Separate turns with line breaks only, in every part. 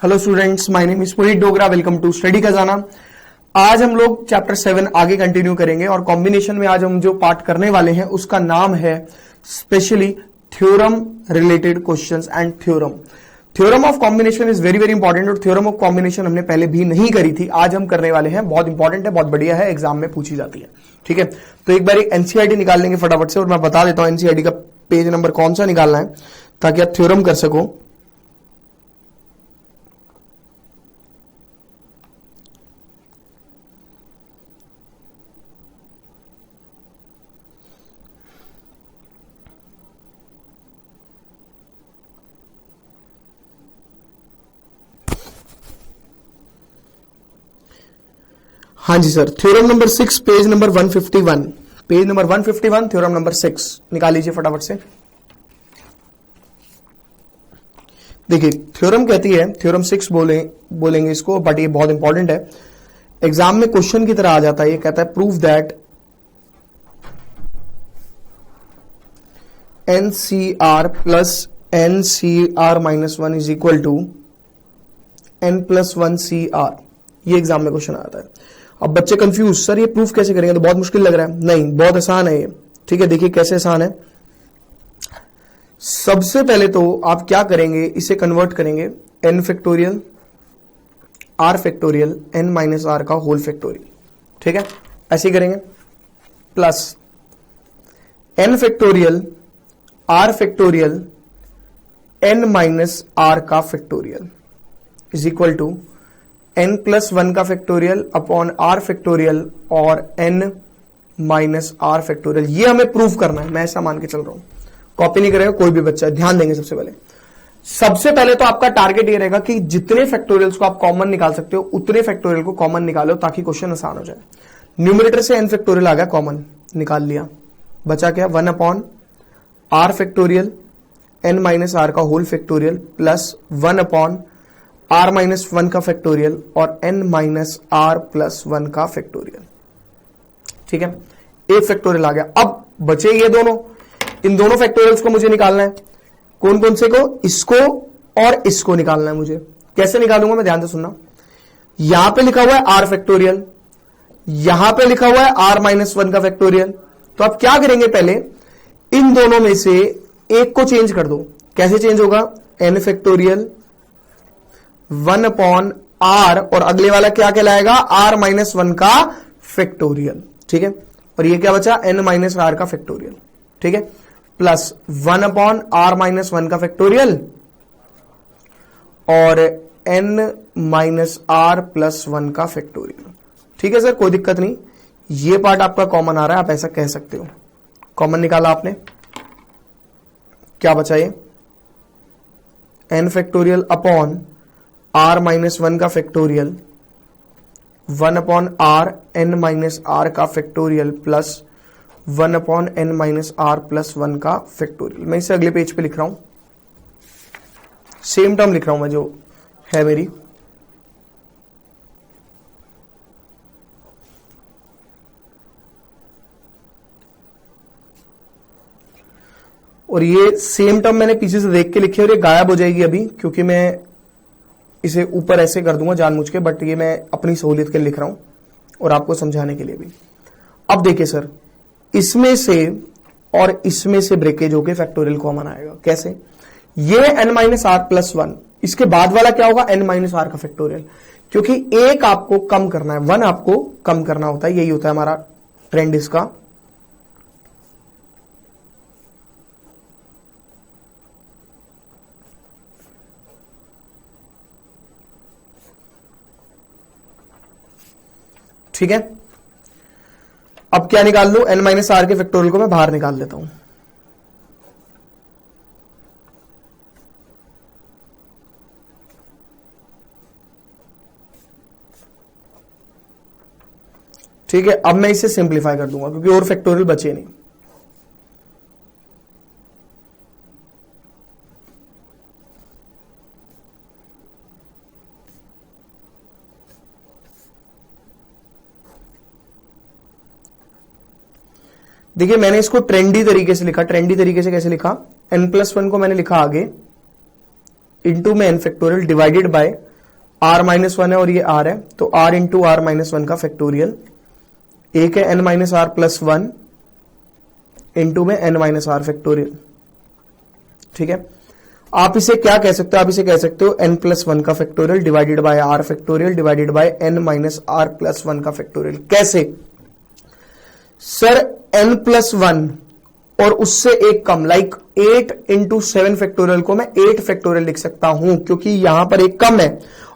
Hello students, my name is Puneet Dogra. Welcome to study Khazana. आज हम लोग चैप्टर 7 आगे कंटिन्यू करेंगे और कॉम्बिनेशन में आज हम जो पार्ट करने वाले हैं उसका नाम है specially theorem related questions and theorem. Theorem of combination is very very important और थ्योरम ऑफ कॉम्बिनेशन हमने पहले भी नहीं करी थी, आज हम करने वाले हैं। बहुत इंपॉर्टेंट है, बहुत बढ़िया है, एग्जाम में पूछी जाती है। ठीक है, तो एक बार एनसीईआरटी निकाल लेंगे फटाफट से और मैं बता देता हूं एनसीईआरटी का पेज नंबर कौन सा निकालना है ताकि आप थ्योरम कर सको। हाँ जी sir, theorem number 6 page number 151, page number 151 theorem number 6 निकाल लीजिए फटाफट से। देखिए थ्योरम कहती है, थ्योरम 6 बोलेंगे इसको, बट ये बहुत इंपॉर्टेंट है, एग्जाम में क्वेश्चन की तरह आ जाता है। ये कहता है prove that NCR plus NCR minus 1 is equal to N+1CR। ये एग्जाम में क्वेश्चन आता है। अब बच्चे कंफ्यूज, सर ये प्रूफ कैसे करेंगे, तो बहुत मुश्किल लग रहा है। नहीं, बहुत आसान है ये। ठीक है, देखिए कैसे आसान है। सबसे पहले तो आप क्या करेंगे, इसे कन्वर्ट करेंगे n factorial r factorial n minus R का होल फैक्टोरियल। ठीक है, ऐसे ही करेंगे, plus n factorial r factorial n minus R का factorial is equal to n+1 का फैक्टोरियल अपॉन r फैक्टोरियल और n माइनस आर फैक्टोरियल। ये हमें प्रूव करना है, मैं ऐसा मान के चल रहा हूं। कॉपी नहीं करेगा कोई भी बच्चा, ध्यान देंगे। सबसे पहले तो आपका टारगेट ये रहेगा कि जितने फैक्टोरियल्स को आप कॉमन निकाल सकते हो उतने फैक्टोरियल को कॉमन निकालो ताकि क्वेश्चन आसान हो जाए। न्यूमरेटर से n फैक्टोरियल आ गया, कॉमन निकाल लिया, बचा क्या 1 upon r factorial n minus R का whole factorial plus 1 upon r minus 1 का फैक्टोरियल और n माइनस r प्लस 1 का फैक्टोरियल। ठीक है, एक फैक्टोरियल आ गया। अब बचे ये दोनों, इन दोनों फैक्टोरियल्स को मुझे निकालना है। कौन कौन से को, इसको और इसको निकालना है मुझे। कैसे निकालूंगा मैं, ध्यान से सुनना। यहां पे लिखा हुआ है r फैक्टोरियल, यहां पे लिखा हुआ है r माइनस 1 का फैक्टोरियल। तो आप क्या करेंगे, पहले इन दोनों में से एक को चेंज कर दो। कैसे चेंज होगा, n फैक्टोरियल 1 अपॉन r और अगले वाला क्या कहलाएगा, r माइनस 1 का फैक्टोरियल। ठीक है, और ये क्या बचा, n माइनस आर का फैक्टोरियल। ठीक है, प्लस 1 अपॉन r माइनस 1 का फैक्टोरियल और n माइनस आर प्लस 1 का फैक्टोरियल। ठीक है सर, कोई दिक्कत नहीं, ये पार्ट आपका कॉमन आ रहा है, आप ऐसा कह सकते हो। कॉमन निकाला आपने, क्या बचा ये, n factorial upon r minus 1 का factorial 1 upon r n minus R का factorial plus 1 upon n minus R plus 1 का फैक्टोरियल। मैं इसे अगले पेज पे लिख रहा हूं, सेम टर्म लिख रहा हूं मैं जो है मेरी। और ये सेम टर्म मैंने पीछे से देख के लिखी है और ये गायब हो जाएगी अभी, क्योंकि मैं इसे ऊपर ऐसे कर दूंगा जानबूझ के, बट ये मैं अपनी सहूलियत के लिए लिख रहा हूं और आपको समझाने के लिए भी। अब देखिए सर, इसमें से और इसमें से ब्रेकेज होके फैक्टोरियल कॉमन आएगा। कैसे, ये n माइनस आर प्लस 1, इसके बाद वाला क्या होगा, n माइनस आर का फैक्टोरियल, क्योंकि एक आपको कम करना है, 1 आपको कम करना होता है, यही होता है हमारा ट्रेंड इसका। ठीक है, अब क्या निकाल लूं, n माइनस आर के फैक्टोरियल को मैं बाहर निकाल लेता हूं। ठीक है, अब मैं इसे सिंप्लीफाई कर दूंगा क्योंकि और फैक्टोरियल बचे नहीं। देखिए मैंने इसको ट्रेंडी तरीके से लिखा। ट्रेंडी तरीके से कैसे लिखा, n+1 को मैंने लिखा आगे इंटू में n factorial divided by R minus one है और ये आर है, तो R into R minus one का फैक्टोरियल, एक है N minus R plus one into में एन माइनस आर फैक्टोरियल। ठीक है, आप इसे क्या कह सकते हो, आप इसे कह सकते हो एन प्लस वन का factorial divided by R factorial divided by N minus R plus one का फैक्टोरियल। कैसे सर? एन प्लस वन और उससे एक कम, लाइक 8 इंटू 7 फैक्टोरियल को मैं 8 फैक्टोरियल लिख सकता हूं, क्योंकि यहां पर एक कम है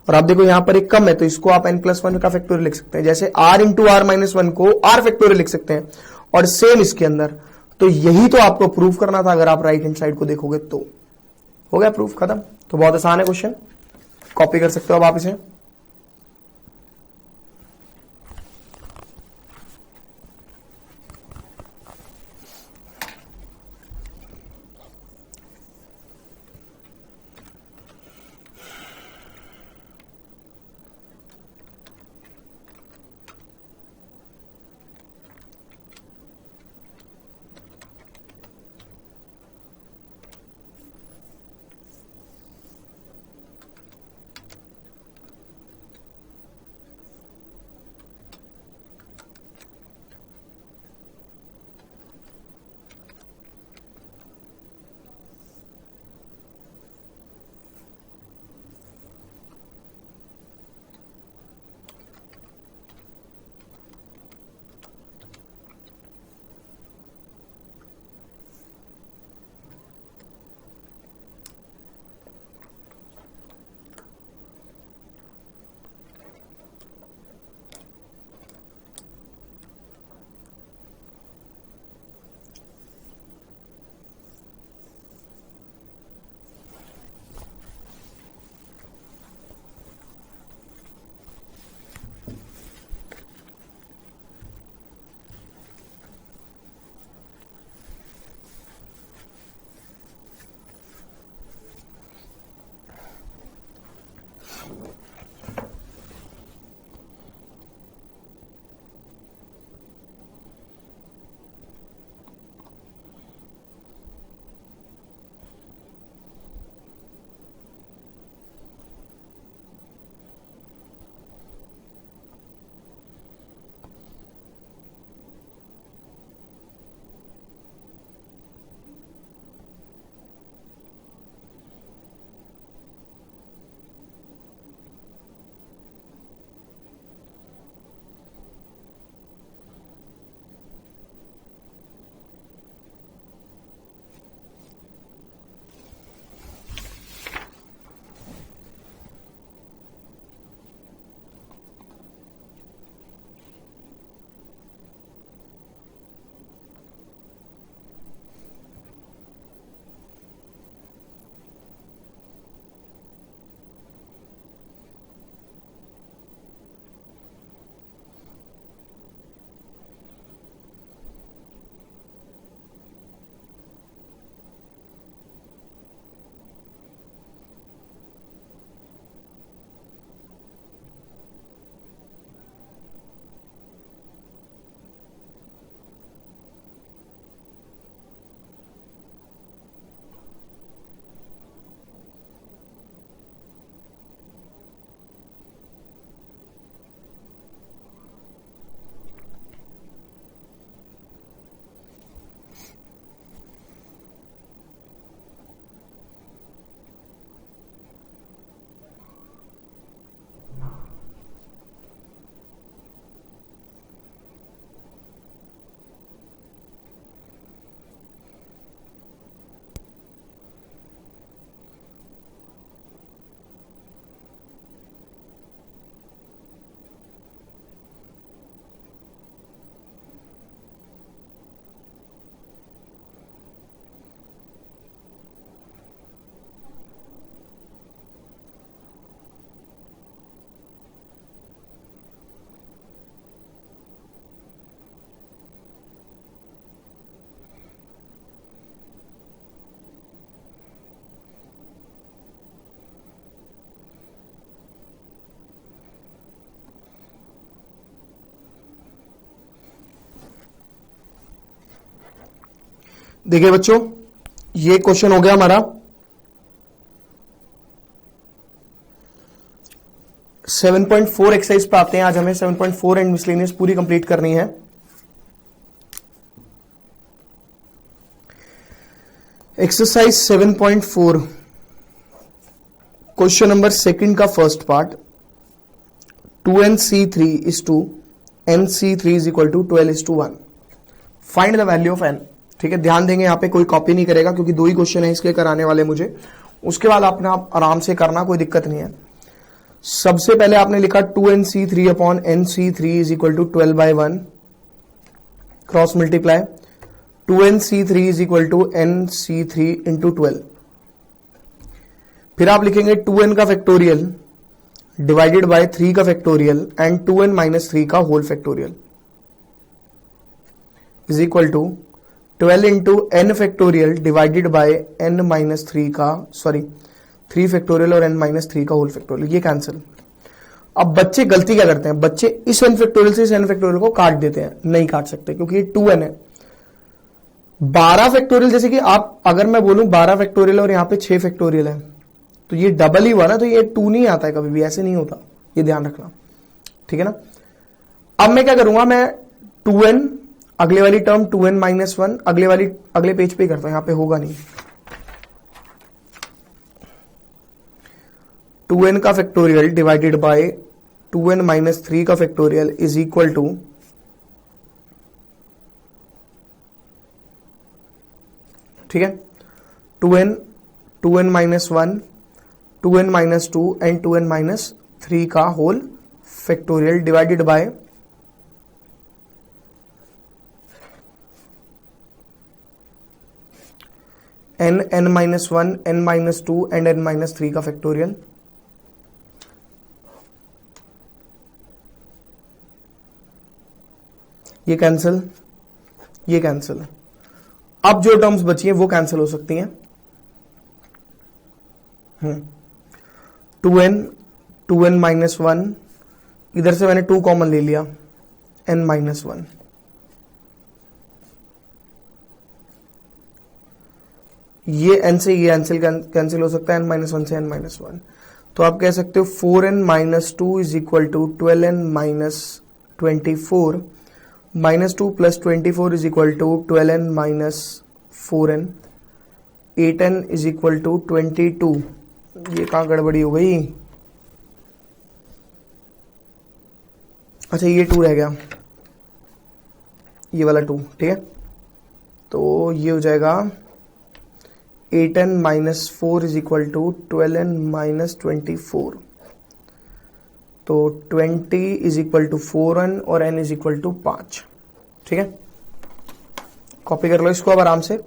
और आप देखो यहां पर एक कम है, तो इसको आप एन प्लस वन का फैक्टोरियल लिख सकते हैं। जैसे R into R minus one को आर फैक्टोरियल लिख सकते हैं, और सेम इसके अंदर। तो यही तो आपको प्रूफ करना था, अगर आप राइट हैंड साइड को देखोगे तो। हो गया प्रूफ, खत्म। तो बहुत आसान है क्वेश्चन, कॉपी कर सकते हो अब आप इसे। देखिए बच्चों, ये क्वेश्चन हो गया हमारा 7.4 एक्सरसाइज पे आते हैं। आज हमें 7.4 एंड मिसलेनियस पूरी कंप्लीट करनी है। एक्सरसाइज 7.4 क्वेश्चन नंबर सेकंड का first part, 2nc3 is to nc3 is equal to 12:1, find the value of n। ठीक है, ध्यान देंगे यहां पे कोई कॉपी नहीं करेगा क्योंकि दो ही क्वेश्चन है इसके कराने वाले मुझे। उसके बाद आपने आप आराम से करना, कोई दिक्कत नहीं है। सबसे पहले आपने लिखा 2nc3 upon nc3 is equal to 12/1, cross multiply 2nc3 is equal to nc3 into 12। फिर आप लिखेंगे 2n का फैक्टोरियल डिवाइडेड बाय 3 का फैक्टोरियल एंड 2n माइनस 3 का whole factorial is equal to 12 into n factorial divided by n minus 3 का 3 factorial और n minus 3 का whole factorial. ये कैंसिल। अब बच्चे गलती क्या करते हैं, बच्चे इस n फैक्टोरियल से इस n फैक्टोरियल को काट देते हैं। नहीं काट सकते क्योंकि ये 2n है। 12 फैक्टोरियल, जैसे कि आप अगर मैं बोलूं 12 फैक्टोरियल और यहां पे 6 फैक्टोरियल है तो ये डबल ही हुआ ना, तो ये 2 नहीं आता है कभी भी, ऐसे नहीं होता, ये ध्यान रखना। ठीक है ना। अब मैं क्या करूंगा, मैं 2n अगले वाली टर्म 2n माइनस 1 अगले पेज पे करता हूं, यहां पे होगा नहीं। 2n का factorial divided bye 2n minus 3 का फैक्टोरियल इज इक्वल टू ठीक है 2n minus 1, 2n minus 2 and 2n minus 3 का whole factorial divided by n minus 1, n minus 2 and n minus 3 का फैक्टोरियल। ये कैंसिल, ये कैंसिल। अब जो टर्म्स बची हैं वो कैंसिल हो सकती हैं। 2n माइनस 1, इधर से मैंने 2 कॉमन ले लिया, n माइनस 1, ये n से ये कैंसिल हो सकता है, n माइनस 1 से n माइनस 1। तो आप कह सकते हो 4n minus 2 is equal to 12n minus 24, minus 2 plus 24 is equal to 12n minus 4n, 8n is equal to 22। ये कहां गड़बड़ी हो गई, अच्छा ये 2 रह गया, ये वाला 2। ठीक है, तो ये हो जाएगा 8n minus 4 is equal to 12n minus 24। तो 20 इज इक्वल टू 4n और n इज इक्वल टू 5। ठीक है, कॉपी कर लो इसको अब आराम से।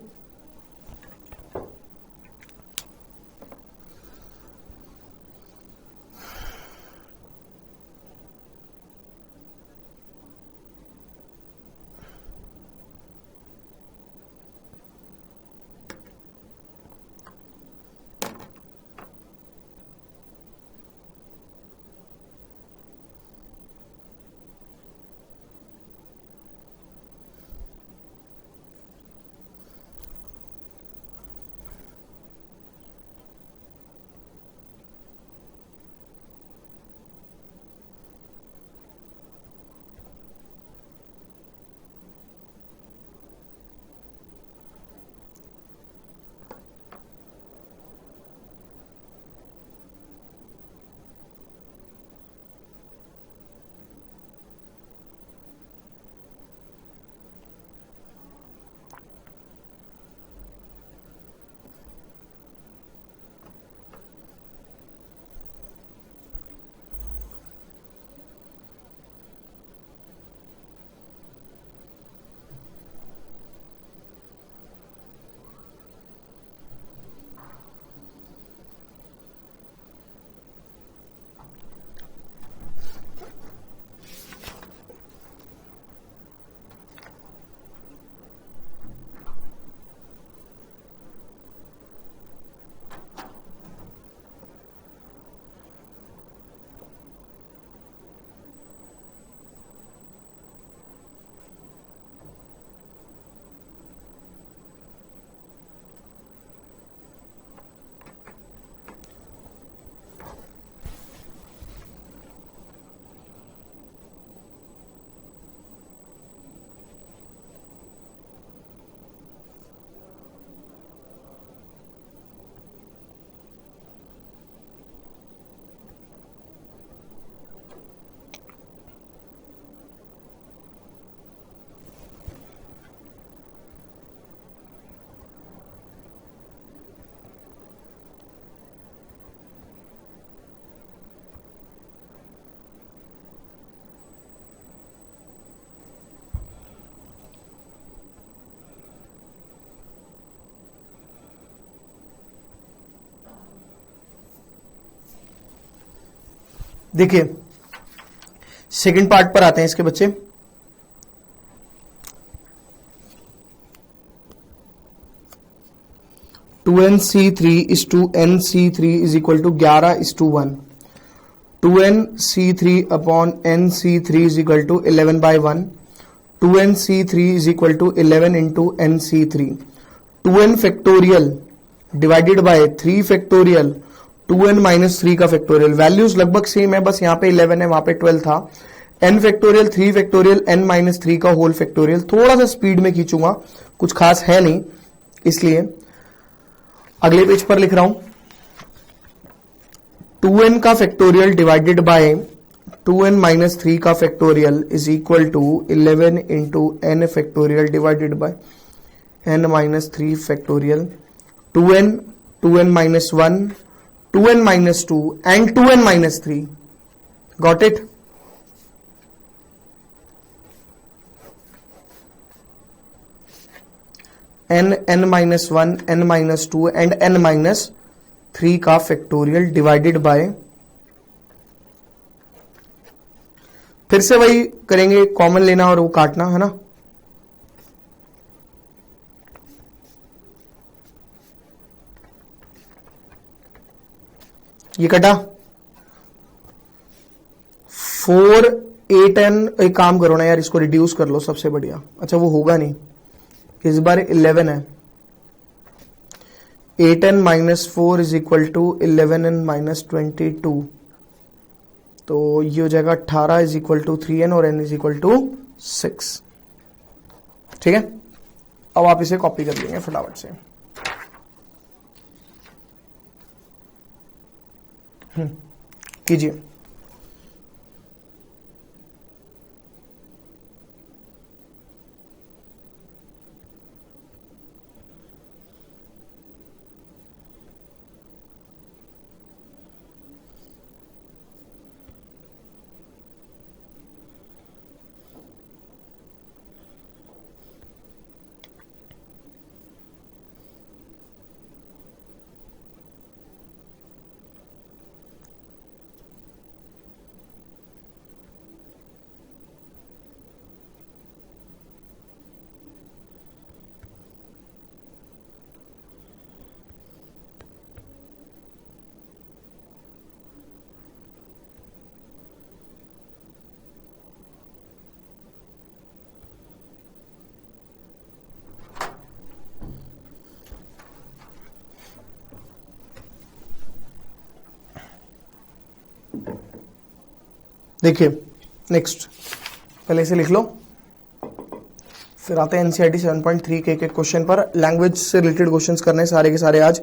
देखिए सेकंड पार्ट पर आते हैं इसके बच्चे। Two N C three is two N C three is equal to 11:1। 2nc3 upon nc3 is equal to 11/1। 2nc3 is equal to 11 into nc3। 2n factorial divided by 3 factorial 2n minus 3 का factorial. Values लगभग same है, बस यहां पे 11 है, वहां पे 12 था। n factorial 3 factorial n minus 3 का होल फैक्टोरियल। थोड़ा सा स्पीड में खींचूंगा, कुछ खास है नहीं, इसलिए अगले पेज पर लिख रहा हूं 2n का factorial divided bye 2n minus 3 का factorial is equal to 11 into n factorial divided by n minus 3 factorial. 2n minus 1, 2n minus 2 and 2n minus 3। Got it? n minus 1, n minus 2 and n minus 3 का factorial divided bye, फिर से वही करेंगे, common लेना और वो काटना है ना। ये कटा 4 8n। एक काम करो ना यार, इसको रिड्यूस कर लो, सबसे बढ़िया। अच्छा वो होगा नहीं, इस बार 11 है। 8n minus 4 is equal to 11n minus 22, तो ये हो जाएगा 18 इज इक्वल टू 3n और n इज इक्वल टू 6। ठीक है, अब आप इसे कॉपी कर लेंगे फटाफट से। कीजिए। देखिए नेक्स्ट, पहले इसे लिख लो, फिर आते हैं एनसीईआरटी 7.3 के एक क्वेश्चन पर। लैंग्वेज से रिलेटेड क्वेश्चंस करने हैं सारे के सारे आज।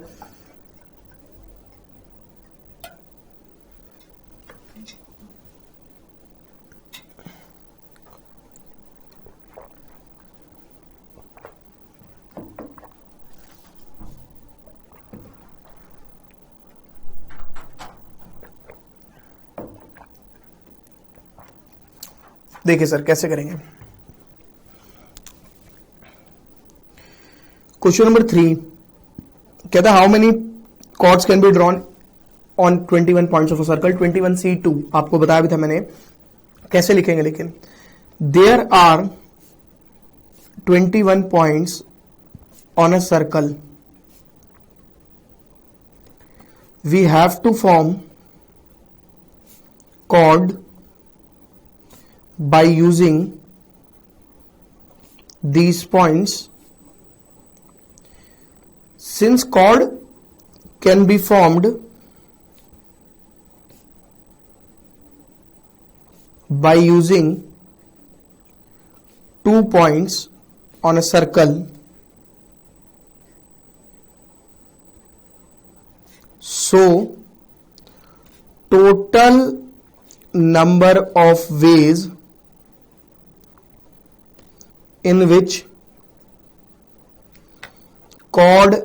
देखिए सर कैसे करेंगे। क्वेश्चन नंबर 3 कहता है how many chords can be drawn on 21 points of a circle. 21C2 आपको बताया भी था मैंने, कैसे लिखेंगे, लेकिन there are 21 points on a circle, we have to form chord by using these points. Since chord can be formed by using 2 points on a circle, so total number of ways in which chord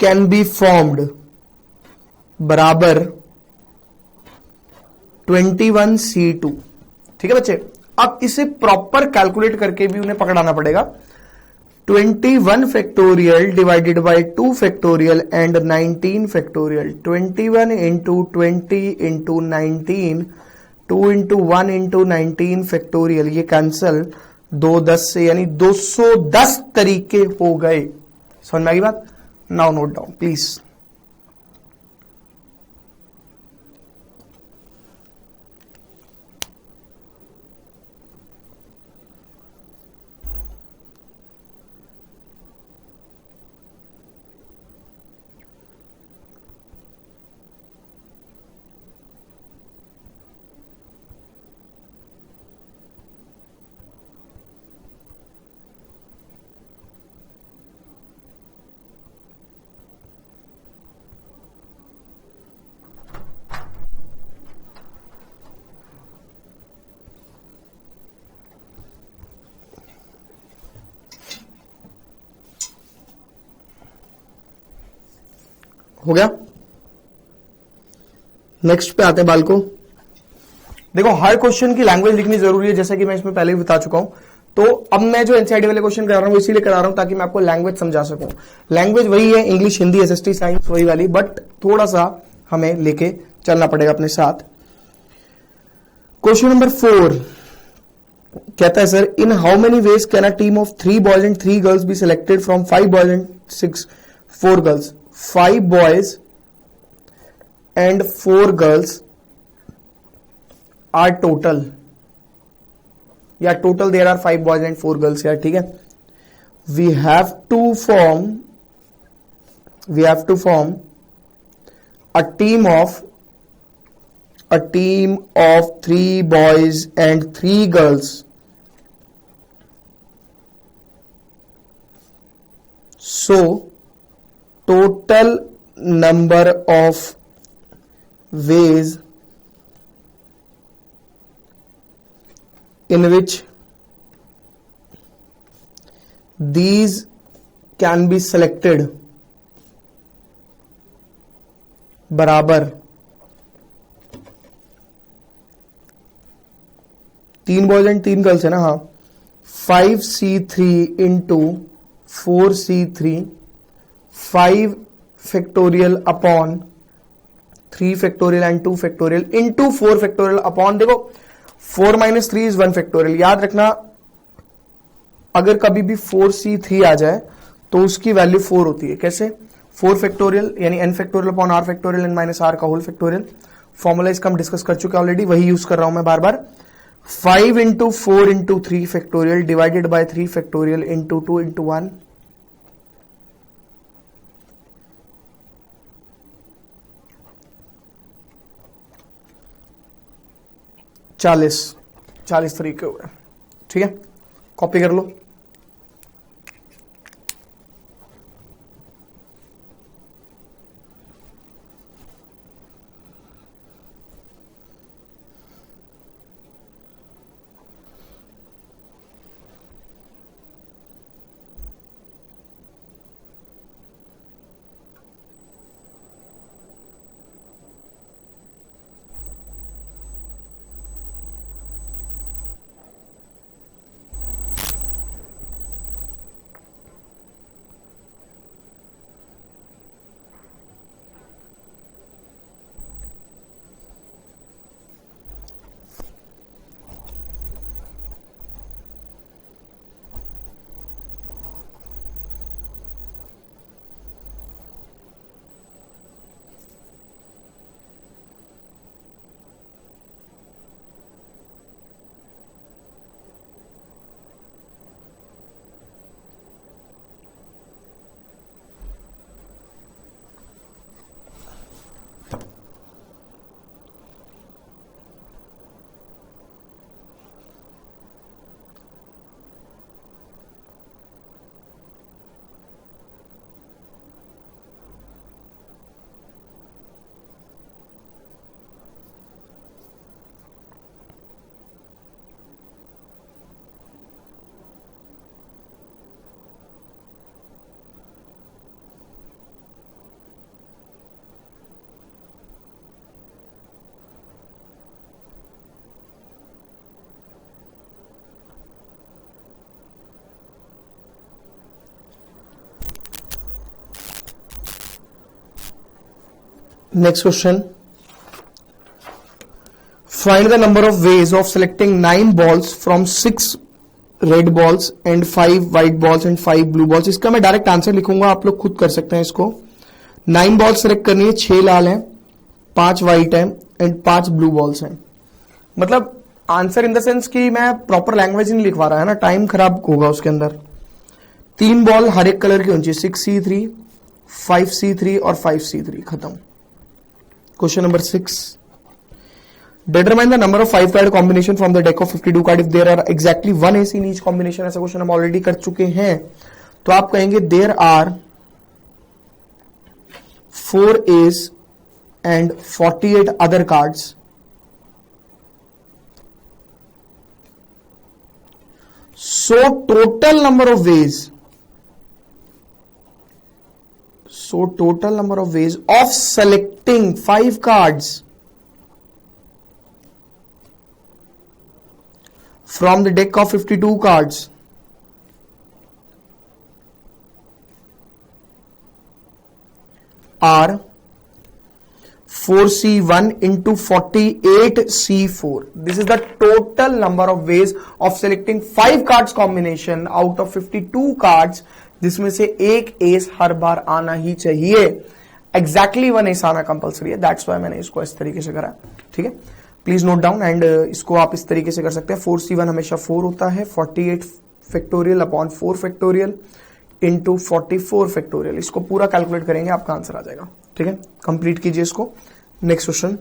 can be formed बराबर 21C2। ठीक है बच्चे, अब इसे proper calculate करके भी उन्हें पकड़ाना पड़ेगा। 21 factorial divided bye 2 factorial and 19 factorial. 21 into 20 into 19, 2 into 1 into 19 factorial. ये कैंसल 2 10 से, यानी 210 तरीके हो गए. समझ में आ गई बात? Now note down please. हो गया. नेक्स्ट पे आते हैं बाल को. देखो हर क्वेश्चन की लैंग्वेज लिखनी जरूरी है, जैसा कि मैं इसमें पहले भी बता चुका हूं. तो अब मैं जो एनसीईआरटी वाले क्वेश्चन करा रहा हूं इसीलिए करा रहा हूं ताकि मैं आपको लैंग्वेज समझा सकूं. लैंग्वेज वही है, इंग्लिश, हिंदी, एसएसटी, साइंस वही वाली, बट थोड़ा सा हमें लेके चलना पड़ेगा अपने साथ. क्वेश्चन नंबर 4 कहता है sir, in how many ways can a team of 3 boys and 3 girls be selected from 5 boys and 4 girls. 5 boys and 4 girls are total. या total there are 5 boys and 4 girls यार. ठीक है. We have to form a team of 3 boys and 3 girls. So total number of ways in which these can be selected बराबर 3 boys and 3 girls है ना. हाँ. 5c3 into 4c3, 5 factorial upon 3 factorial and 2 factorial into 4 factorial upon, देखो 4 minus 3 is 1 factorial. याद रखना अगर कभी भी 4c3 आ जाए तो उसकी वैल्यू 4 होती है. कैसे? 4 फैक्टोरियल यानी n factorial upon r factorial n minus r का होल फैक्टोरियल. फॉर्मूला इसका हम डिस्कस कर चुके हैं ऑलरेडी, वही यूज कर रहा हूं मैं बार बार. 5 into 4 into 3 factorial divided by 3 factorial into 2 into 1. 40 तरीके हुए. ठीक है, कॉपी कर लो. Next question, find the number of ways of selecting 9 balls from 6 red balls and 5 white balls and 5 blue balls. इसका मैं डायरेक्ट आंसर लिखूंगा, आप लोग खुद कर सकते हैं इसको। 9 बॉल्स सेलेक्ट करनी है, 6 लाल हैं, 5 व्हाइट हैं एंड 5 ब्लू बॉल्स हैं। मतलब आंसर इन द सेंस कि मैं प्रॉपर लैंग्वेज नहीं लिखवा रहा है ना, टाइम खराब होगा उसके अंदर। 3 बॉल हर एक कलर की होनी चाहिए, 6C3, 5C3 और 5C3, खत्म। Question number 6, determine the number of 5 card combination from the deck of 52 card if there are exactly 1 ace in each combination। ऐसा क्वेश्चन हम ऑलरेडी कर चुके हैं, तो आप कहेंगे there are 4 ace and 48 other cards, so total number of ways of selecting 5 cards from the deck of 52 cards are 4C1 into 48C4. This is the total number of ways of selecting 5 cards combination out of 52 cards, जिसमें से एक S हर बार आना ही चाहिए। Exactly 1 S आना compulsory है, that's why मैंने इसको इस तरीके से करा। ठीक है, प्लीज नोट डाउन एंड इसको आप इस तरीके से कर सकते हैं। 4C1 हमेशा 4 होता है, 48 factorial upon 4 factorial into 44 factorial. इसको पूरा कैलकुलेट करेंगे, आपका आंसर आ जाएगा। ठीक है, कंप्लीट कीजिए इसको। नेक्स्ट क्वेश्चन,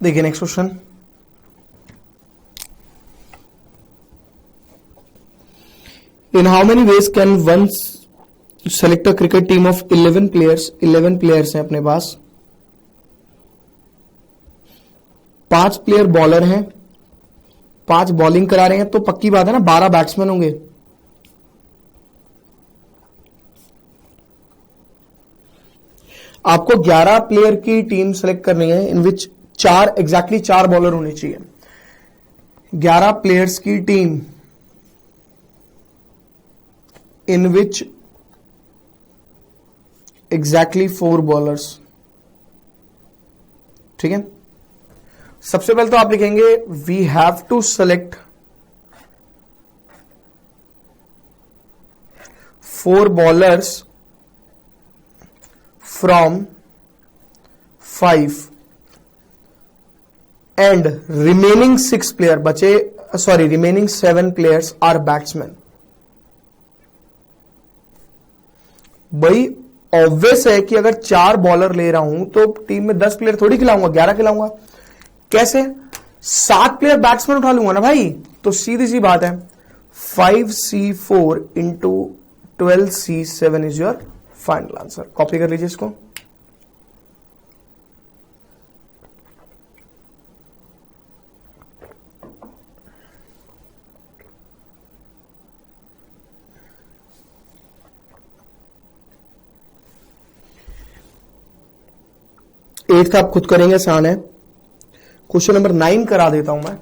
देखिए next question, in how many ways can one select a cricket team of 11 players. 11 players हैं अपने पास, 5 प्लेयर बॉलर हैं, 5 बॉलिंग करा रहे हैं, तो पक्की बात है ना 12 बैट्समैन होंगे। आपको 11 प्लेयर की टीम सेलेक्ट करनी है इन विच 4 बॉलर होने चाहिए। 11 प्लेयर्स की team in which exactly 4 bowlers. ठीक है, सबसे पहले तो आप लिखेंगे we have to select 4 bowlers from 5 and remaining 6 player remaining 7 players are batsman. भाई ऑब्वियस है कि अगर 4 बॉलर ले रहा हूं तो टीम में 10 प्लेयर थोड़ी खिलाऊंगा, 11 खिलाऊंगा। कैसे? 7 प्लेयर बैट्समैन उठा लूंगा ना भाई। तो सीधी सी बात है 5C4 into 12C7 is your final answer. Copy कर लीजिए इसको। एट्थ आप खुद करेंगे, आसान है। क्वेश्चन नंबर 9 करा देता हूं मैं।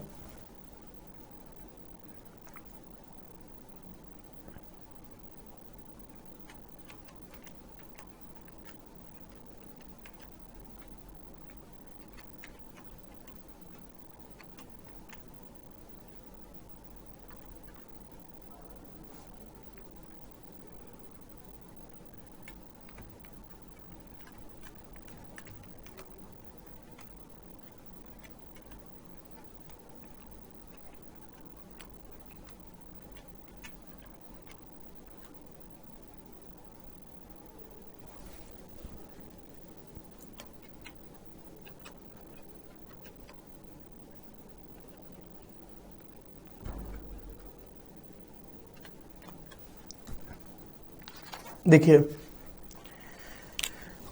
देखिए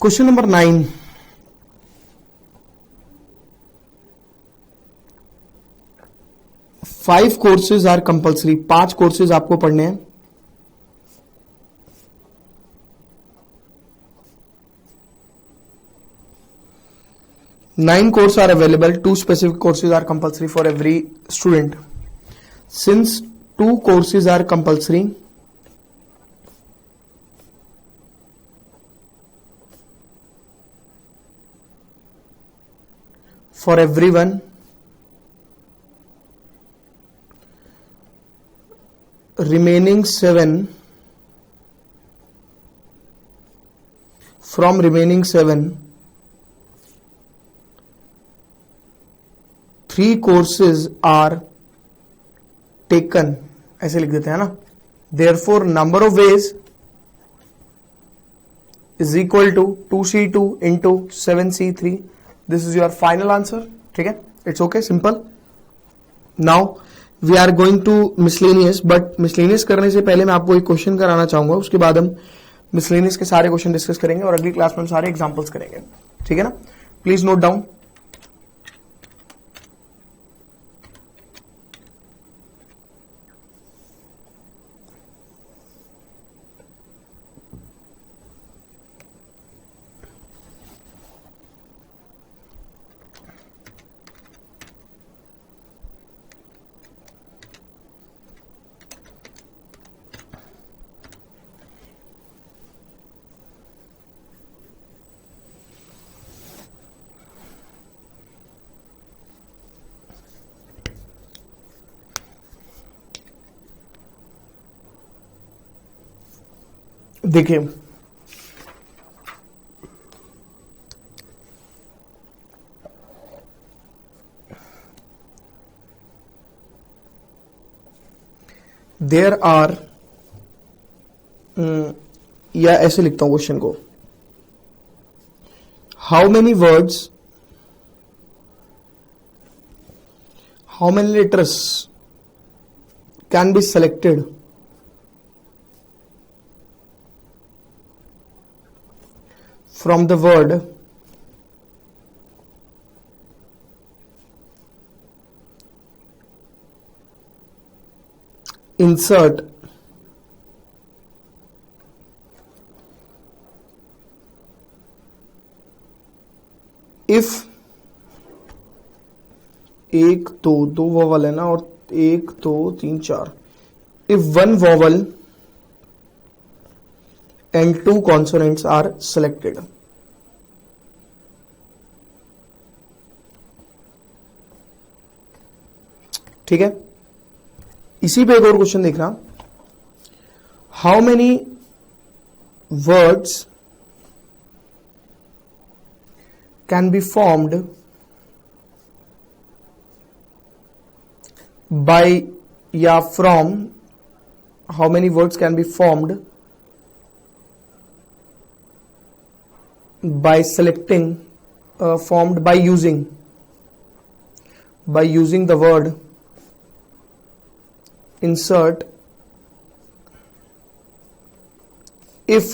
question number 9, five courses are compulsory, 5 courses आपको पढ़ने हैं। Nine courses are available, 2 specific courses are compulsory for every student. Since 2 courses are compulsory, for everyone, remaining 7, from remaining 7, 3 courses are taken, ऐसे लिख देते हैं ना। Therefore number of ways is equal to 2C2 into 7C3. This is your final answer. ठीक है, it's okay, simple. Now we are going to miscellaneous, but miscellaneous करने से पहले मैं आपको एक क्वेश्चन कराना चाहूंगा, उसके बाद हम miscellaneous के सारे क्वेश्चन डिस्कस करेंगे और अगली क्लास में हम सारे एग्जांपल्स करेंगे। ठीक है ना, प्लीज नोट डाउन। देखिए देयर आर, या ऐसे लिखता हूं क्वेश्चन को, how many words, how many letters can be selected from the word insert if, एक दो वॉवल है ना, और 1 2 3 4, if one vowel and 2 consonants are selected. ठीक है, इसी पे एक और क्वेश्चन देखना, how many words can be formed by या from, how many words can be formed by selecting, formed by using the word insert if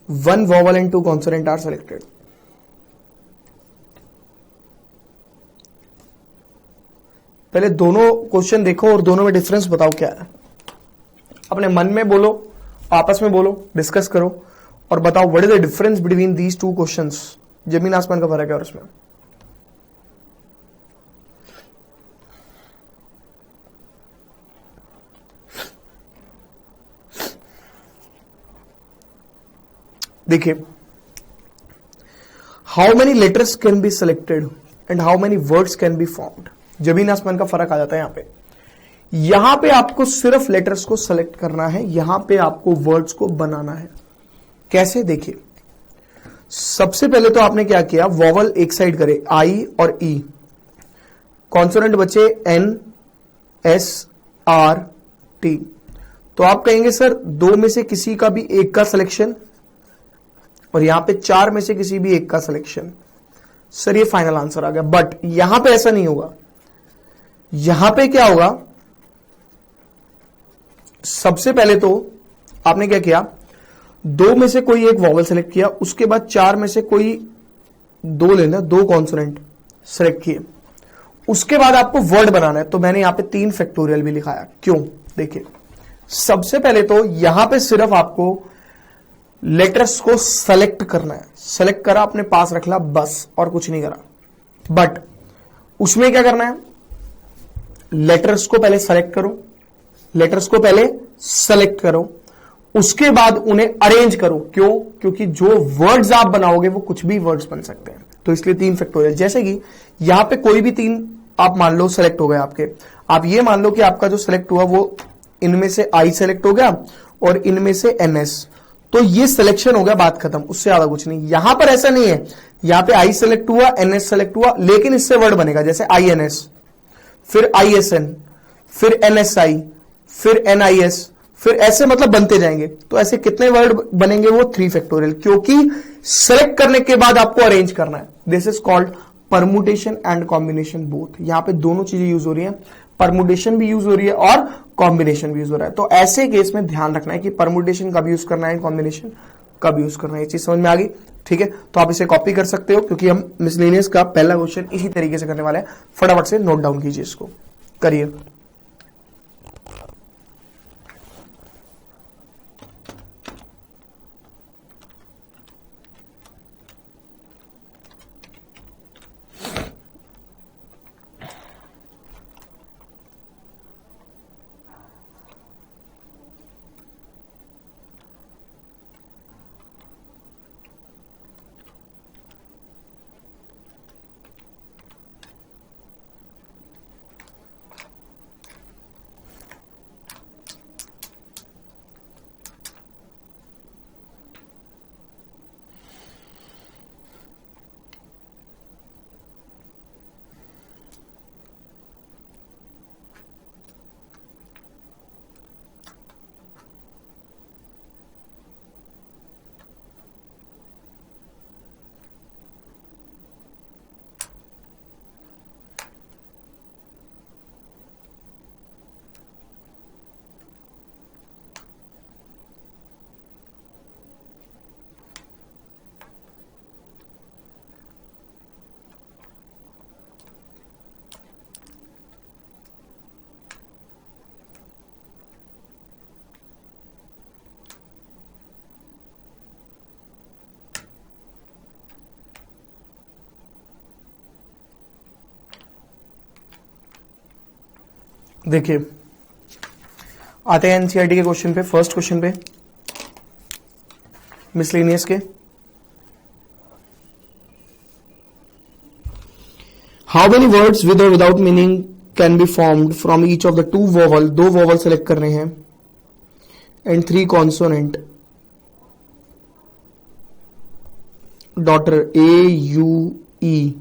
1 vowel and 2 consonant are selected. पहले दोनों क्वेश्चन देखो और दोनों में डिफरेंस बताओ क्या है। अपने मन में बोलो, आपस में बोलो, डिस्कस करो और बताओ what is the difference between these two questions. जमीन आसमान का फर्क है और उसमें। देखिए, how many letters can be selected and how many words can be formed. जमीन आसमान का फर्क आ जाता है यहां पे आपको सिर्फ लेटर्स को सेलेक्ट करना है, यहां पे आपको वर्ड्स को बनाना है। कैसे? देखिए, सबसे पहले तो आपने क्या किया, वॉवल एक साइड करे, आई और ई, कॉन्सोनेंट बचे एन, एस, आर, टी। तो आप कहेंगे सर दो में से किसी का भी एक का सिलेक्शन और यहां पे चार में से किसी भी एक का सिलेक्शन। सर ये फाइनल आंसर आ गया, बट यहां पे ऐसा नहीं होगा। यहां पे क्या होगा, सबसे पहले तो आपने क्या किया, दो में से कोई एक वॉवल सेलेक्ट किया, उसके बाद चार में से कोई दो लेना, दो कॉन्सोनेंट सेलेक्ट किए, उसके बाद आपको वर्ड बनाना है। तो मैंने यहां पे 3 फैक्टोरियल भी लिखाया। क्यों? देखिए, सबसे पहले तो यहां पे सिर्फ आपको लेटर्स को सेलेक्ट करना है। सेलेक्ट करा, अपने पास रख ला, बस, और कुछ नहीं करा। बट उसमें क्या करना है, लेटर्स को पहले सेलेक्ट करो, लेटर्स को पहले सेलेक्ट करो, उसके बाद उन्हें अरेंज करो। क्यों? क्योंकि जो वर्ड्स आप बनाओगे वो कुछ भी वर्ड्स बन सकते हैं। तो इसलिए 3 फैक्टोरियल। जैसे कि यहां पे कोई भी 3 आप मान लो सेलेक्ट हो गए आपके, आप ये मान लो कि आपका जो सेलेक्ट हुआ वो इनमें से आई सेलेक्ट हो गया और इनमें से एनएस। तो ये सिलेक्शन हो गया, बात खत्म, उससे ज्यादा कुछ नहीं। यहां पर ऐसा नहीं है, यहां पे आई सेलेक्ट हुआ, एनएस सेलेक्ट हुआ, लेकिन इससे वर्ड बनेगा, जैसे आई एनएस, फिर आईएसएन, फिर एनएसआई, फिर एनआईएस, फिर ऐसे मतलब बनते जाएंगे। तो ऐसे कितने वर्ड बनेंगे? वो 3 फैक्टोरियल, क्योंकि सेलेक्ट करने के बाद आपको अरेंज करना है। This is called permutation and combination both. यहां पे दोनों चीजें यूज हो रही है, परमुटेशन भी यूज हो रही है और कॉम्बिनेशन भी यूज हो रहा है। तो ऐसे केस में ध्यान रखना है कि परमुटेशन कब यूज करना है, कॉम्बिनेशन कब यूज करना है। ये चीज समझ में आ गई? ठीक है, तो आप इसे कॉपी कर सकते हो, क्योंकि हम मिसलेनियस का पहला क्वेश्चन इसी तरीके से करने वाले हैं। फटाफट से नोट डाउन कीजिए, इसको करिए। देखिए, आते हैं एनसीईआरटी के क्वेश्चन पे। फर्स्ट क्वेश्चन पे मिसलेनियस के, हाउ मेनी वर्ड्स विद और without meaning can be formed from each of the 2 vowel. 2 vowel select कर रहे हैं and 3 consonant, daughter A you E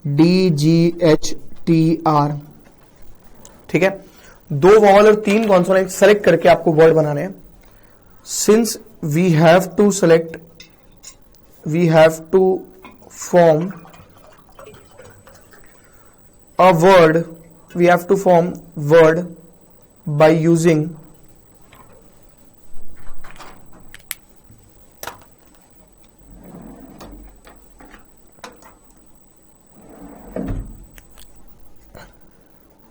D G H T R. ठीक है, 2 vowel और 3 consonant select करके आपको वर्ड बनाने हैं। Since we have to select, we have to form a word, we have to form word by using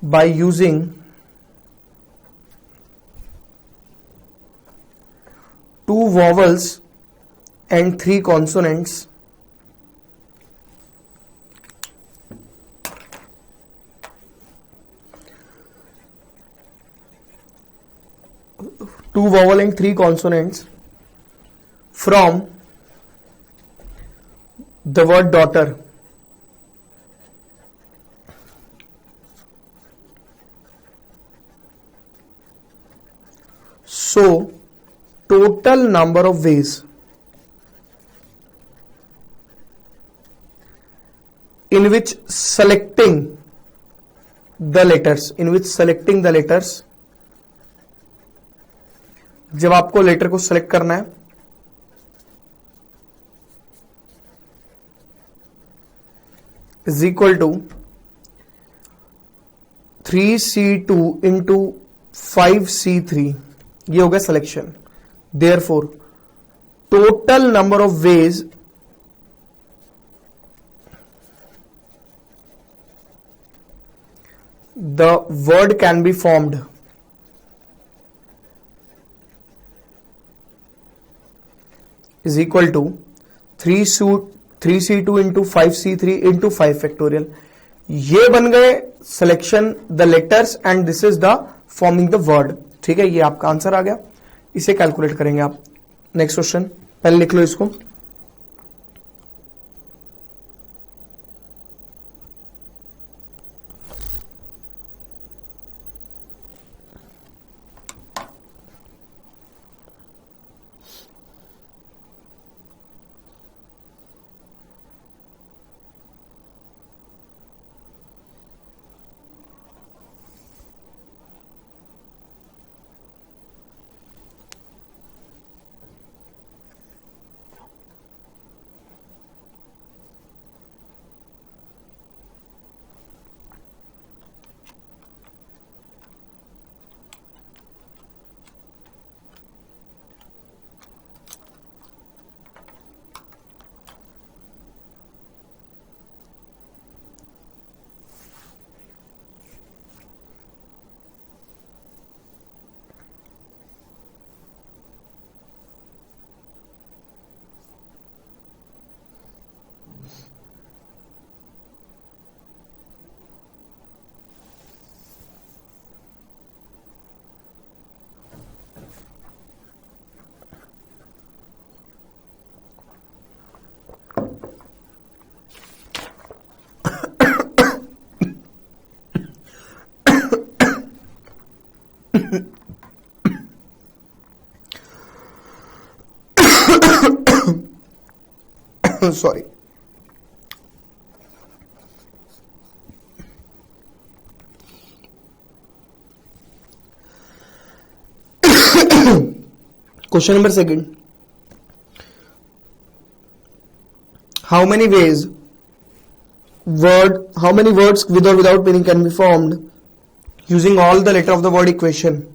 by using two vowels and three consonants from the word daughter. So, total number of ways in which selecting the letters, जब आपको letter को select करना है, is equal to 3C2 into 5C3. ये हो गया selection. Therefore, total number of ways the word can be formed is equal to 3C2 into 5C3 into 5 factorial. ये बन गए selection the letters and this is the forming the word. ठीक है, ये आपका आंसर आ गया. इसे कैलकुलेट करेंगे आप. नेक्स्ट क्वेश्चन, पहले लिख लो इसको. Sorry. Question number second. How many words with or without meaning can be formed using all the letter of the word equation?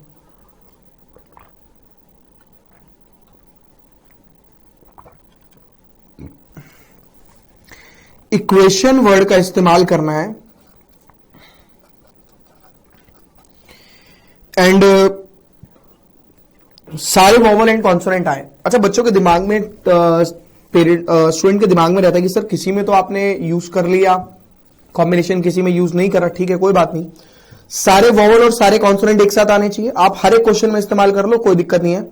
Equation word का इस्तेमाल करना है एंड सारे वॉवल एंड कॉन्सोनेंट आए. अच्छा, बच्चों के दिमाग में स्टूडेंट के दिमाग में रहता है कि सर किसी में तो आपने यूज कर लिया कॉम्बिनेशन, किसी में यूज नहीं करा. ठीक है, कोई बात नहीं. सारे वॉवल और सारे कॉन्सोनेंट एक साथ आने चाहिए. आप हर एक क्वेश्चन में इस्तेमाल कर लो, कोई दिक्कत नहीं है.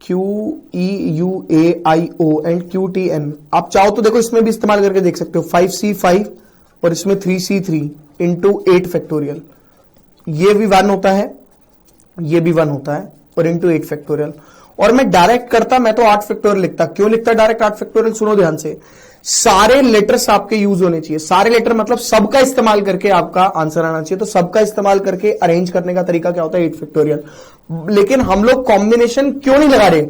QEUAIO एंड QTN आप चाहो तो देखो इसमें भी इस्तेमाल करके देख सकते हो. 5C5 और इसमें 3C3 इंटू 8 फैक्टोरियल. ये भी 1 होता है, ये भी 1 होता है और इंटू 8 फैक्टोरियल. और मैं डायरेक्ट करता, मैं तो 8 फैक्टोरियल लिखता. क्यों लिखता डायरेक्ट 8 फैक्टोरियल? सुनो ध्यान से. सारे लेटर्स आपके यूज होने चाहिए. सारे लेटर मतलब सबका इस्तेमाल करके आपका आंसर आना चाहिए. तो सबका इस्तेमाल करके अरेंज करने का तरीका क्या होता है? 8 फैक्टोरियल. लेकिन हम लोग कॉम्बिनेशन क्यों नहीं लगा रहे?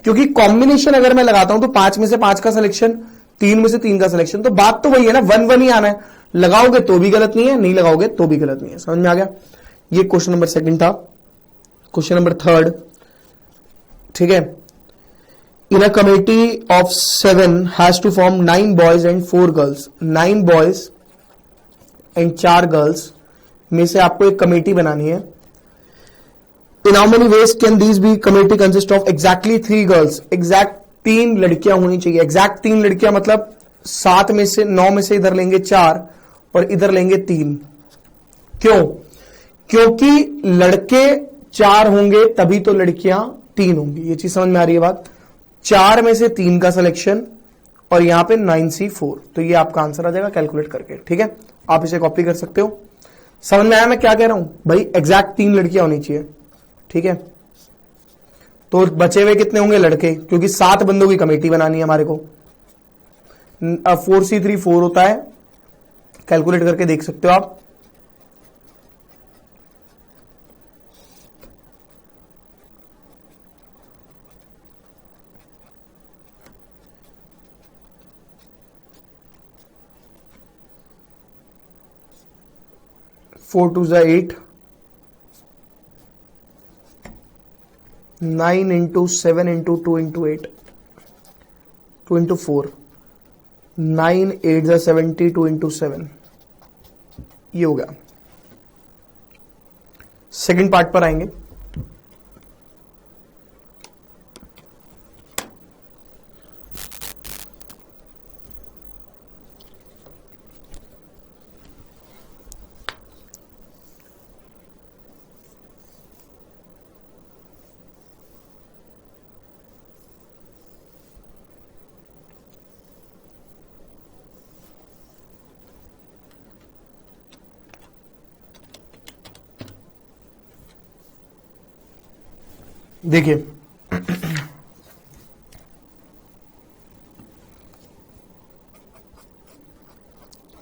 क्योंकि कॉम्बिनेशन अगर मैं लगाता हूं तो 5 में से 5 का सिलेक्शन, 3 में से 3 का सिलेक्शन. तो बात तो वही है ना, 1 ही आना है. लगाओगे तो भी गलत नहीं है, नहीं लगाओगे तो भी गलत नहीं है. समझ में आ गया? ये क्वेश्चन नंबर सेकंड था. Question number third. ठीक है. In a committee of 7 has to form 9 boys and 4 girls. 9 boys and 4 girls में से आपको एक कमेटी बनानी है। In how many ways can these be committee consist of? Exactly 3 girls, exact 3 लड़कियां होनी चाहिए। एग्जैक्ट 3 लड़कियां मतलब 7 में से 9 में से इधर लेंगे 4 और इधर लेंगे 3। क्यों? क्योंकि लड़के 4 होंगे तभी तो लड़कियां 3 होंगी। ये चीज समझ में आ रही है बात? 4 में से 3 का सिलेक्शन और यहां पे 9C4, तो ये आपका आंसर आ जाएगा कैलकुलेट करके। ठीक है, आप इसे कॉपी कर सकते हो। समझ में आया मैं क्या कह रहा हूं भाई? एग्जैक्ट 3 लड़कियां होनी चाहिए। ठीक है, तो बचे हुए कितने होंगे लड़के, क्योंकि 7 बंदों की कमेटी बनानी है हमारे को। 4C3 4 होता है, कैलकुलेट करके देख सकते हो आप। फोर 2 जा 8, 9 इंटू 7 इंटू 2 इंटू 8, 2 इंटू 4, 9 8 जा 72 इंटू 7, ये हो गया। सेकंड पार्ट पर आएंगे। देखिए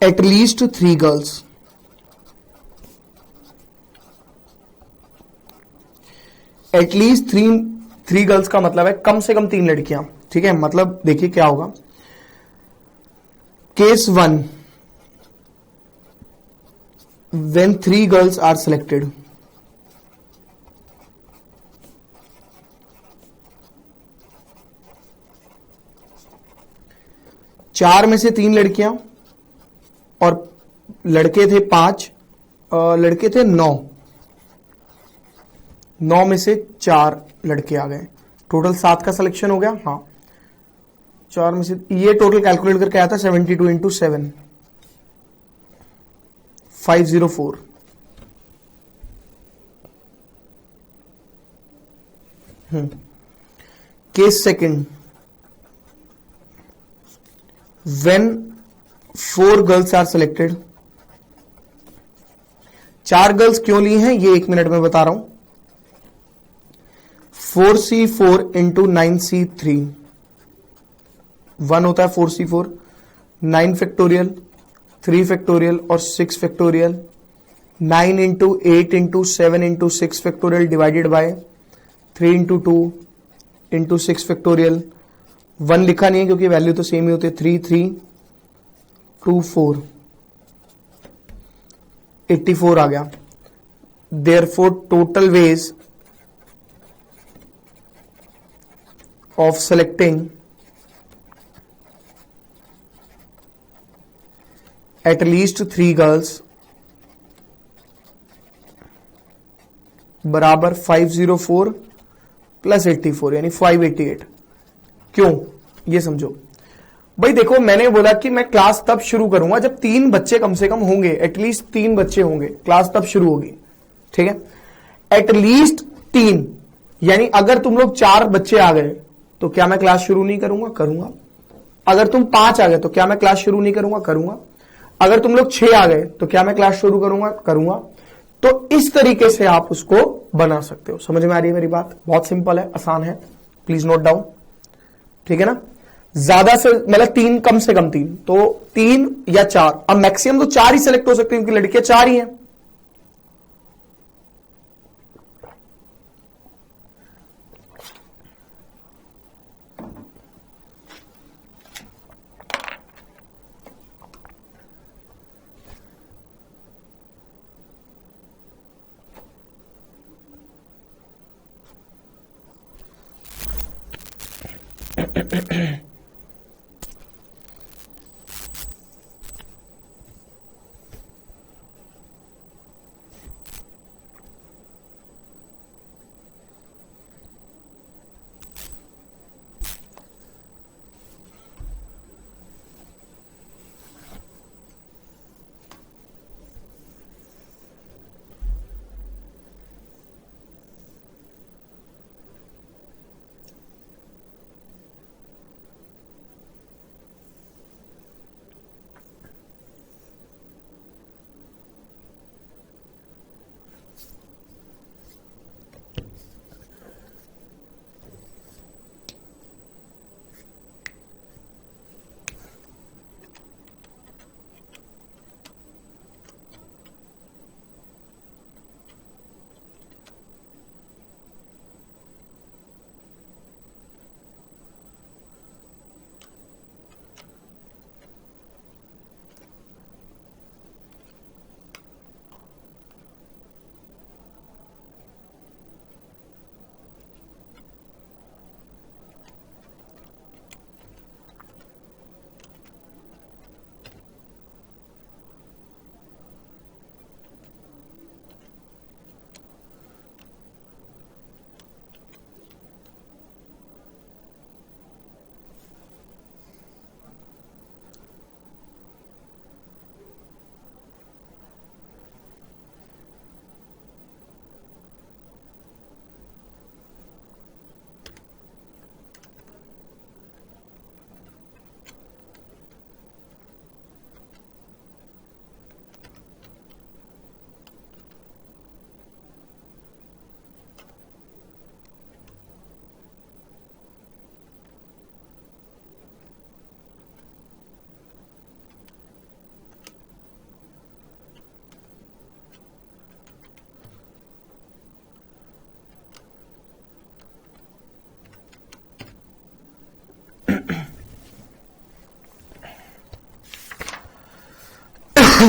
एटलीस्ट 3 गर्ल्स, एटलीस्ट 3 गर्ल्स का मतलब है कम से कम 3 लड़कियां। ठीक है, मतलब देखिए क्या होगा। Case 1, when 3 girls are selected, चार में से 3 लड़कियां और लड़के थे 5, लड़के थे 9, 9 में से 4 लड़के आ गए, टोटल 7 का सिलेक्शन हो गया। हाँ, 4 में से ये टोटल कैलकुलेट करके आया था 72 into 7, 504। Case second, when 4 girls are selected, 4 girls क्यों ली हैं ये 1 मिनट में बता रहा हूं। 4C4 इंटू 9C3, 1 होता है 4C4, 9 फैक्टोरियल, 3 फैक्टोरियल और 6 factorial, 9 into 8 into 7 into 6 factorial divided by 3 into 2 into 6 factorial. 1 लिखा नहीं है क्योंकि वैल्यू तो सेम ही होती है। 3 3 2 4, 84 आ गया। Therefore total veg of selecting at least 3 girls बराबर 504 प्लस 84 यानी 588। क्यों ये समझो भाई। देखो मैंने बोला कि मैं क्लास तब शुरू करूंगा जब 3 बच्चे कम से कम होंगे, एटलीस्ट 3 बच्चे होंगे, क्लास तब शुरू होगी। ठीक है, एटलीस्ट 3 यानी अगर तुम लोग 4 बच्चे आ गए तो क्या मैं क्लास शुरू नहीं करूंगा? करूंगा। अगर तुम 5 आ गए तो क्या मैं क्लास शुरू नहीं करूंगा? करूंगा। अगर तुम लोग 6 आ गए तो क्या मैं क्लास शुरू करूंगा? करूंगा। तो इस तरीके से आप उसको बना सकते हो। समझ में आ रही है मेरी बात? बहुत सिंपल है, आसान है, प्लीज नोट डाउन। ठीक है ना, ज्यादा से मतलब 3 कम से कम 3, तो 3 या 4, अब मैक्सिमम तो 4 ही सिलेक्ट हो सकते हैं क्योंकि लड़कियां 4 ही हैं।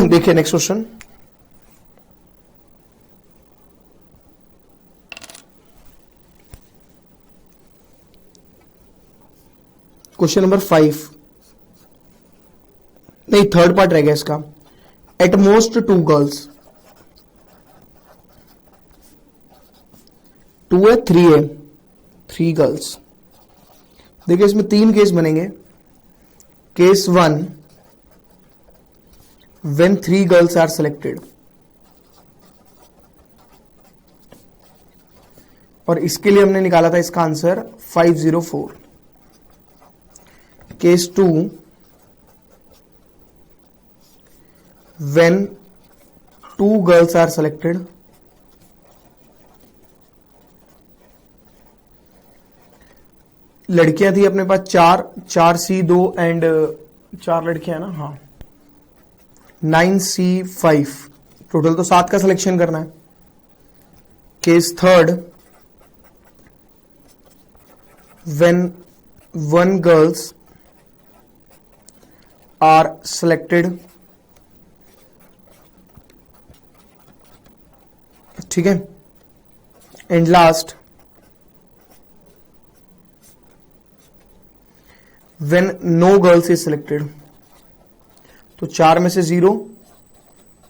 देखिए नेक्स्ट क्वेश्चन, क्वेश्चन नंबर 5, नहीं थर्ड पार्ट रह गया इसका। एट मोस्ट 2 गर्ल्स, 2 है 3 है, 3 गर्ल्स। देखिए इसमें 3 केस बनेंगे। Case 1, when 3 girls are selected, और इसके लिए हमने निकाला था इसका answer 504। Case 2, when 2 girls are selected, लड़कियां थी अपने पास 4C2 एंड 4 लड़कियां ना, हाँ 9C5, टोटल तो 7 का सिलेक्शन करना है। Case 3, when 1 girls are selected, ठीक है। And last, when no girls is selected, तो 4 में से 0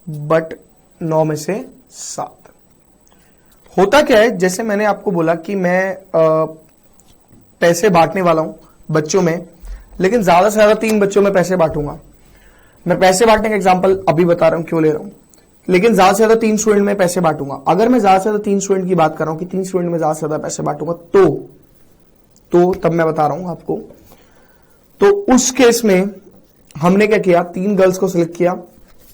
बट 9 में से 7। होता क्या है, जैसे मैंने आपको बोला कि मैं पैसे बांटने वाला हूं बच्चों में, लेकिन ज्यादा से ज्यादा 3 बच्चों में पैसे बांटूंगा। मैं पैसे बांटने का एग्जांपल अभी बता रहा हूं क्यों ले रहा हूं, लेकिन ज्यादा से ज्यादा 3 स्टूडेंट में पैसे बांटूंगा। अगर मैं ज्यादा से ज्यादा 3 स्टूडेंट की बात कर रहा हूं कि 3 स्टूडेंट में ज्यादा से ज्यादा पैसे बांटूंगा, तो तब मैं बता रहा हूं आपको। तो उस केस में हमने क्या किया, 3 गर्ल्स को सिलेक्ट किया,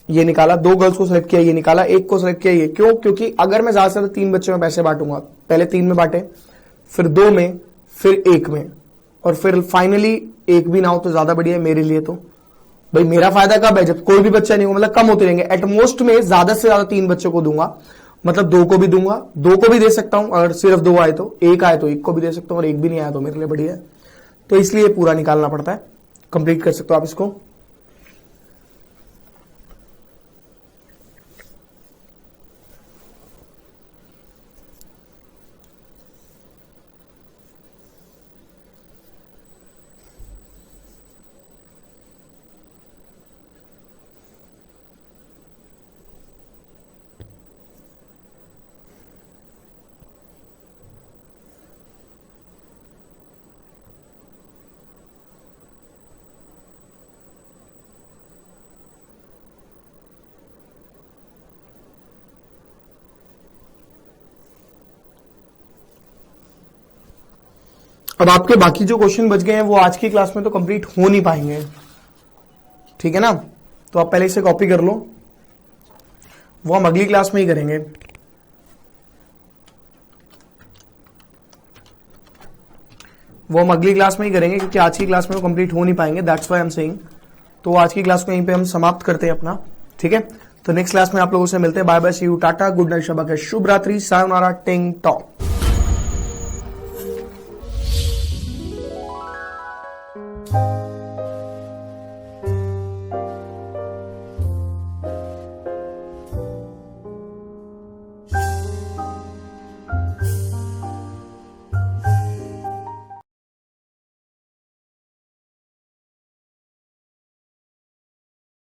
ये निकाला, 2 गर्ल्स को सिलेक्ट किया, ये निकाला, 1 को सिलेक्ट किया, ये। क्यों? क्योंकि अगर मैं ज्यादा से ज्यादा 3 बच्चों में पैसे बांटूंगा, पहले 3 में बांटे, फिर 2 में, फिर 1 में, और फिर फाइनली 1 भी ना हो तो ज्यादा बढ़िया है मेरे लिए। तो भाई मेरा फायदा कब है, जब कोई भी बच्चा नहीं हो, मतलब कम होते रहेंगे। एटमोस्ट में ज्यादा से ज्यादा 3 बच्चों को दूंगा, मतलब 2 को भी दूंगा, 2 को भी दे सकता हूं अगर सिर्फ 2 आए तो, 1 आए तो 1 को भी दे सकता हूं, और 1 भी नहीं आया तो मेरे लिए बढ़िया है। तो इसलिए पूरा निकालना पड़ता है। कंप्लीट कर सकते हो आप इसको। अब आपके बाकी जो क्वेश्चन बच गए हैं वो आज की क्लास में तो कंप्लीट हो नहीं पाएंगे, ठीक है ना। तो आप पहले इसे कॉपी कर लो, वो हम अगली क्लास में ही करेंगे। क्योंकि आज की क्लास में वो कंप्लीट हो नहीं पाएंगे, that's why I am saying. तो आज की क्लास को यहीं पे हम समाप्त करते हैं अपना, ठीक है। तो नेक्स्ट क्लास में आप लोगों से मिलते हैं। Bye bye, see you, tata, good night, शबा, शुभ रात्रि, सायोनारा, टिंग टॉक।